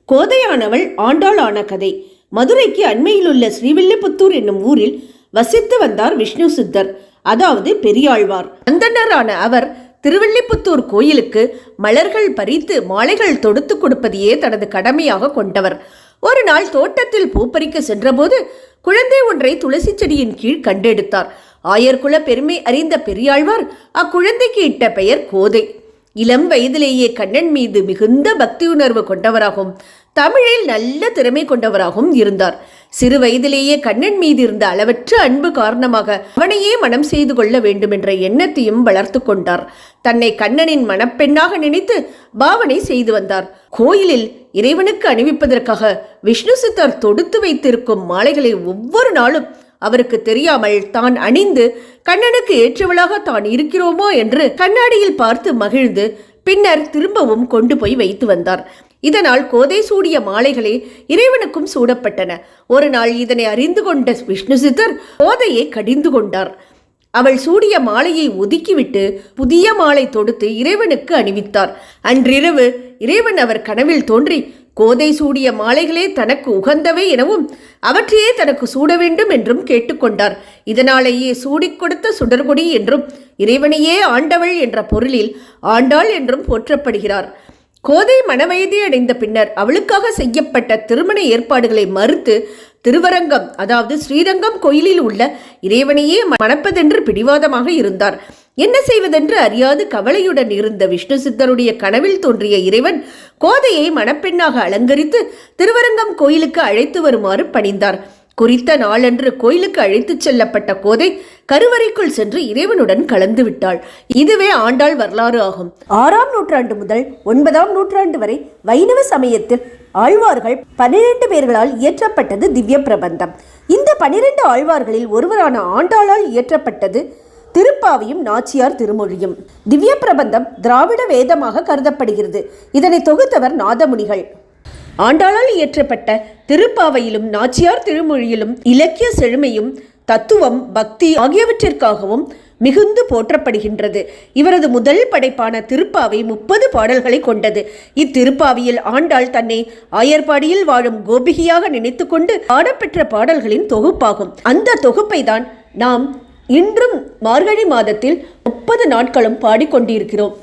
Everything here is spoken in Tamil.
கோதையானவள் ஆண்டாள் ஆன கதை. மதுரைக்கு அண்மையில் உள்ள ஸ்ரீவில்லிபுத்தூர் என்னும் ஊரில் வசித்து வந்தார் விஷ்ணு சித்தர், அதாவது பெரியாழ்வார். அந்தணரான அவர் திருவில்லிபுத்தூர் கோயிலுக்கு மலர்கள் பறித்து மாலைகள் தொடுத்து கொடுப்பதையே தனது கடமையாக கொண்டவர். ஒரு நாள் தோட்டத்தில் பூப்பறிக்க சென்றபோது குழந்தை ஒன்றை துளசி செடியின் கீழ் கண்டெடுத்தார். ஆயர்குல பெருமை அறிந்த பெரியாழ்வார் அக்குழந்தைக்கு இட்ட பெயர் கோதை. இளம் வயதிலேயே கண்ணன் மீது மிகுந்த பக்தி உணர்வு கொண்டவராகவும் தமிழில் நல்ல திறமை கொண்டவராகவும் இருந்தார். சிறு வயதிலேயே கண்ணன் மீது இருந்த அளவற்ற அன்பு காரணமாக அவனையே மனம் செய்து கொள்ள வேண்டும் என்ற எண்ணத்தையும் வளர்த்து கொண்டார். தன்னை கண்ணனின் மணப்பெண்ணாக நினைத்து பாவனை செய்து வந்தார். கோயிலில் இறைவனுக்கு அணிவிப்பதற்காக விஷ்ணு சித்தர் தொடுத்து வைத்திருக்கும் மாலைகளை ஒவ்வொரு நாளும் அவருக்கு தெரியாமல் தான் அணிந்து கண்ணனுக்கு ஏற்றவளாக தான் இருக்கிறோமோ என்று கண்ணாடியில் பார்த்து மகிழ்ந்து பின்னர் திரும்பவும் கொண்டு போய் வைத்து வந்தார். இதனால் கோதை சூடிய மாலைகளே இறைவனுக்கும் சூடப்பட்டன. ஒரு நாள் இதனை அறிந்து கொண்ட விஷ்ணு சித்தர் கோதையை கடிந்து கொண்டார். அவள் சூடிய மாலையை ஒதுக்கிவிட்டு புதிய மாலை தொடுத்து இறைவனுக்கு அணிவித்தார். அன்றிரவு இறைவன் அவர் கனவில் தோன்றி கோதை சூடிய மாலைகளே தனக்கு உகந்தவை எனவும் அவற்றையே தனக்கு சூட வேண்டும் என்றும் கேட்டுக்கொண்டார். இதனாலேயே சூடிக் கொடுத்த சுடர்கொடி என்றும் இறைவனையே ஆண்டவள் என்ற பொருளில் ஆண்டாள் என்றும் போற்றப்படுகிறார். கோதை மணவயதை அடைந்த பின்னர் அவளுக்காக செய்யப்பட்ட திருமண ஏற்பாடுகளை மறுத்து திருவரங்கம், அதாவது ஸ்ரீரங்கம் கோயிலில் உள்ள இறைவனையே மணப்பதென்று பிடிவாதமாக இருந்தார். என்ன செய்வதென்று அறியாது கவலையுடன் இருந்த விஷ்ணு சித்தருடைய கனவில் தோன்றிய இறைவன் கோதையை மணப்பெண்ணாக அலங்கரித்து திருவரங்கம் கோயிலுக்கு அழைத்து வருமாறு பணிந்தார். குறித்த நாளன்று கோயிலுக்கு அழைத்துச் செல்லப்பட்ட கோதை கருவறைக்குள் சென்று இறைவனுடன் கலந்து விட்டாள். இதுவே ஆண்டாள் வரலாறு ஆகும். 6ஆம் நூற்றாண்டு முதல் 9ஆம் நூற்றாண்டு வரை வைணவ சமயத்தில் ஆழ்வார்கள் 12 பேர்களால் இயற்றப்பட்டது திவ்ய பிரபந்தம். இந்த 12 ஆழ்வார்களில் ஒருவரான ஆண்டாளால் இயற்றப்பட்டது திருப்பாவையும் நாச்சியார் திருமொழியும். திவ்ய பிரபந்தம் திராவிட வேதமாக கருதப்படுகிறது. இதனை தொகுத்தவர் நாதமுனிகள். ஆண்டாளால் இயற்றப்பட்ட திருப்பாவையிலும் நாச்சியார் திருமொழியிலும் இலக்கிய செழுமையும் தத்துவம், பக்தி ஆகியவற்றிற்காகவும் மிகுந்து போற்றப்படுகின்றது. இவரது முதல் படைப்பான திருப்பாவை 30 பாடல்களை கொண்டது. இத்திருப்பாவையில் ஆண்டாள் தன்னை ஆயர்பாடியில் வாழும் கோபிகையாக நினைத்து கொண்டு பாடப்பெற்ற பாடல்களின் தொகுப்பாகும். அந்த தொகுப்பை தான் நாம் இன்றும் மார்கழி மாதத்தில் 30 நாட்களும் பாடிக்கொண்டிருக்கிறோம்.